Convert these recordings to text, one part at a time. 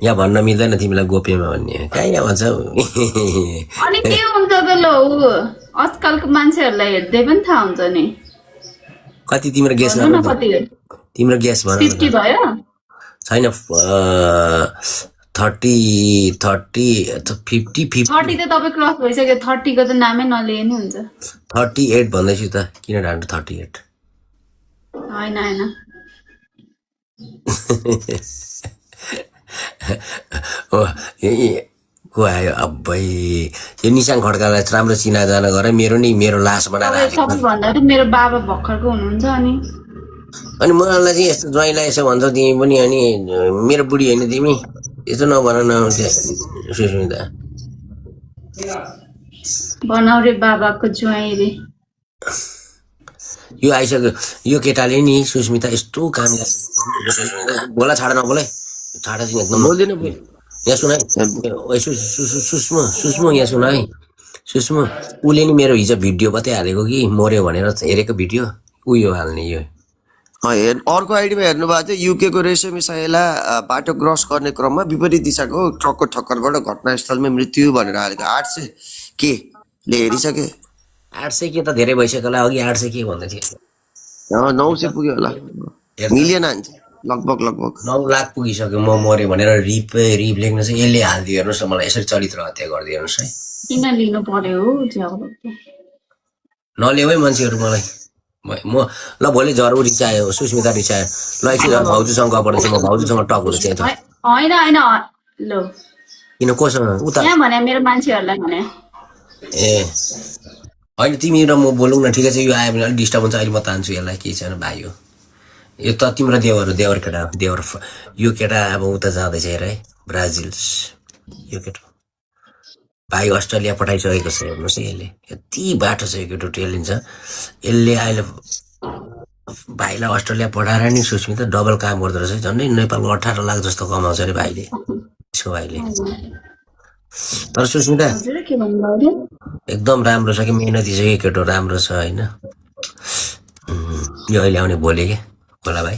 यहाँ भन्न मिल्दैन तिमीलाई गोप्यमा भन्ने कहीँ यहाँ भन्छ अनि के हुन्छ त ल आजकलको मान्छेहरूलाई हेर्दै पनि थाहा हुन्छ नि कति तिम्रो ग्यास भन्नु न कति तिम्रो ग्यास भन 50 भयो छैन 30 50 30 त तपाईँ क्रस भइसक्यो 30 को त नामै नलिए नि हुन्छ 38 भन्दैछु त किन ढान्टो 38 होइन होइन को आयो अब्बै यो निशाङ खड्कालाई राम्रो चिनाजाना गर मेरो लास बनाएर सबैभन्दा त मेरो बाबा भर्खरको हुनुहुन्छ अनि मलाई चाहिँ यस्तो ज्वाइँलाई यसो भन्छौ तिमी पनि अनि मेरो बुढी होइन तिमी यस्तो नभन न सुस्मिता बनाऊ रे बाबाको ज्वाइँ रे यो आइसक्यो यो केटाले नि सुस्मिता यस्तो काम गर्छ बोला छाड नबोले छाड चाहिँ एकदम बोल्दैन यहाँ सुनाइ सुस्म यहाँ सुनाइ सुस्म उसले नि मेरो हिजो भिडियो मात्रै हालेको कि मर्यो भनेर हेरेको भिडियो उयो हाल्ने यो अर्को आइडीमा हेर्नु भएको थियो युके को रेशमी साइला बाटो क्रस गर्ने क्रममा विपरीत दिशाको ट्रकको ठक्करबाट घटनास्थलमा मृत्यु भनेर हालेको 800 के ले हेरिसके 800 के त धेरै भइसक्यो होला अघि 800 के भन्दै थियो 900 पुग्यो होला मिलियन हान्छ लगभग 9 लाख पुगिसक्यो म मर्यो भनेर रिप लेख्न चाहिँ यसले हालिदियो हेर्नुहोस् न मलाई यसरी चरित्र हत्या गरिदियो हेर्नुहोस् है किन लिनु पर्यो हो झगडा नल्याउ है मान्छेहरू मलाई म ल भोलि जरुर रिचायो सुस्मिता रिचायो ल एकछिन भाउजूसँग गएर चाहिँ म भाउजूसँग टक हुनु चाहिँ होइन होइन ल किन कोसँग उता यहाँ भने मेरो मान्छेहरूलाई भने ए होइन तिमी र म बोलौँ न ठिकै छ यो आयो भने अलिक डिस्टर्ब हुन्छ अहिले म तान्छु यसलाई केही छैन भाइ हो यो त तिम्रो देवर केटा यो केटा अब उता जाँदैछ हेर है ब्राजिल यो केटा भाइ अस्ट्रेलिया पठाइसकेको छ हेर्नुहोस् है यसले यति बाटो छ यो केटो टेलिन्छ यसले अहिले भाइलाई अस्ट्रेलिया पठाएर नि सुस्मिता डबल काम गर्दो रहेछ झन्डै नेपालको 18 लाख जस्तो कमाउँछ अरे भाइले यसको भाइले तर सुस्मिता एकदम राम्रो छ कि मेहनती छ कि केटो राम्रो छ होइन यो अहिले आउने भोलि के होला भाइ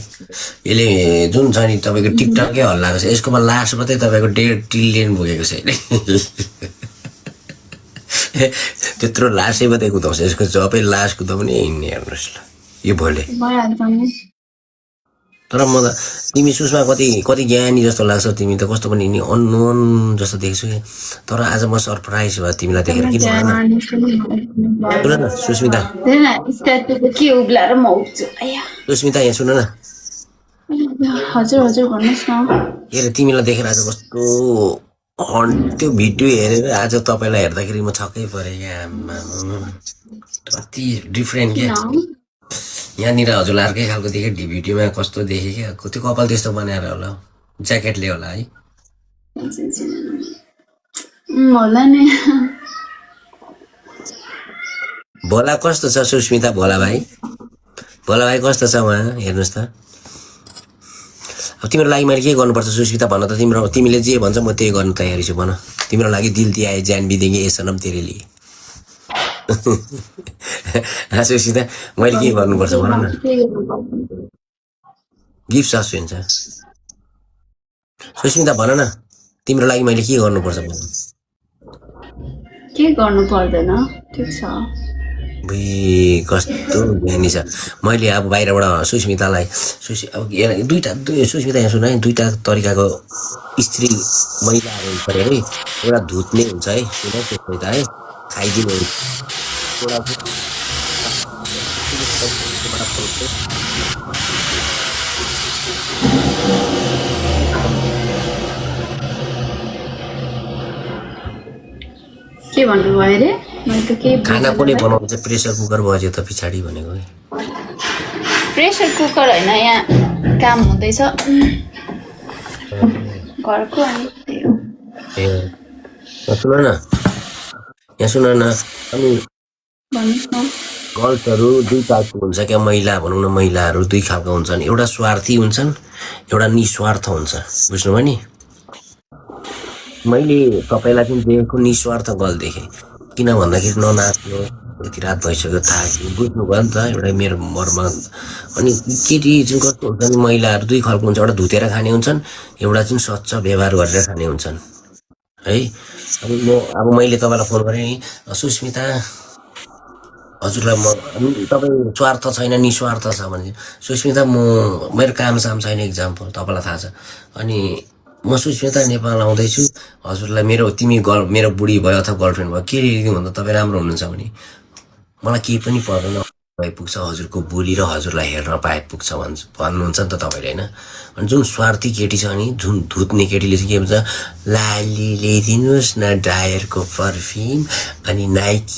यसले जुन छ नि तपाईँको टिकटकै हल्लाएको छ यसकोमा लास्ट मात्रै तपाईँको 1.5 ट्रिलियन पुगेको छ यसले त्यत्रो लासै मात्रै कुदाउँछ यसको जबै लास कुदाउने हिँड्ने हेर्नुहोस् ल यो भोलि तर म त तिमी सुस्मा कति ज्ञानी जस्तो लाग्छ तिमी त कस्तो पनि नि अननोन जस्तो देख्छु कि तर आज म सरप्राइज भयो तिमीलाई देखेर किन सुन न सुस्मिता सुस्मिता यहाँ सुन न हजुर हजुर भन्नुहोस् न के अरे तिमीलाई देखेर आज कस्तो त्यो भिडियो हेरेर आज तपाईँलाई हेर्दाखेरि म छक्कै परेँ क्या कति डिफ्रेन्ट क्या यहाँनिर हजुरलाई अर्कै खालको देखेँ भिडियोमा कस्तो देखेँ क्या त्यो कपाल त्यस्तो बनाएर होला ज्याकेटले होला है होला नि भोला कस्तो छ सुस्मिता भोला भाइ कस्तो छ उहाँ हेर्नुहोस् त अब तिम्रो लागि मैले के गर्नुपर्छ सुस्मिता भन त तिमीले जे भन्छ म त्यही गर्न तयारी छु भन तिम्रो लागि दिल दिए ज्यान भी देंगे ये सनम तेरे लिए सुस्मिता मैले के गर्नुपर्छ भन न गिफ्ट सस्पेन्स सुस्मिता भन न तिम्रो लागि मैले के गर्नुपर्छ भन के गर्नु पर्दैन ठीक छ कस्तो ज्ञानी छ मैले अब बाहिरबाट सुस्मितालाई अब दुईटा सुस्मिता यहाँ सुन है दुईटा तरिकाको स्त्री महिलाहरू पऱ्यो है एउटा धुत्ने हुन्छ है सुन सुस्मिता है खाइदिने के भन्नुभयो अरे खाना पनि बनाउँछ प्रेसर कुकर बज्यो त पछाडि भनेको प्रेसर कुकर होइन यहाँ काम हुँदैछ घरको अनि सुन न यहाँ सुन न अनि गर्ल्सहरू दुई टाइपको हुन्छ क्या महिला भनौँ न महिलाहरू दुई खालको हुन्छन् एउटा स्वार्थी हुन्छन् एउटा निस्वार्थ हुन्छ बुझ्नुभयो नि मैले तपाईँलाई चाहिँ देखेको निस्वार्थ गल देखेँ किन भन्दाखेरि ननाच्नु यति रात भइसक्यो थाहा बुझ्नुभयो नि त एउटा मेरो मर्म अनि केटी चाहिँ कस्तो हुन्छ नि महिलाहरू दुई खालको हुन्छ एउटा धुतेर खाने हुन्छन् एउटा चाहिँ स्वच्छ व्यवहार गरेर खाने हुन्छन् है अब मैले तपाईँलाई फोन गरेँ नि सुस्मिता हजुरलाई तपाईँ स्वार्थ छैन निस्वार्थ छ भने सुस्मिता मेरो काम साम छैन इक्जाम्पल तपाईँलाई थाहा छ अनि म सुस्मिता नेपाल आउँदैछु हजुरलाई मेरो बुढी भयो अथवा गर्लफ्रेन्ड भयो के भन्दा तपाईँ राम्रो हुनुहुन्छ भने मलाई केही पनि पर्दैन पुग्छ हजुरको बोली र हजुरलाई हेर्न पाए पुग्छ भन्नुहुन्छ नि त तपाईँले होइन अनि जुन स्वार्थी केटी छ नि जुन धुत्ने केटीले चाहिँ के भन्छ लाली ल्याइदिनुहोस् न डायरको पर्फ्युम अनि नाइकी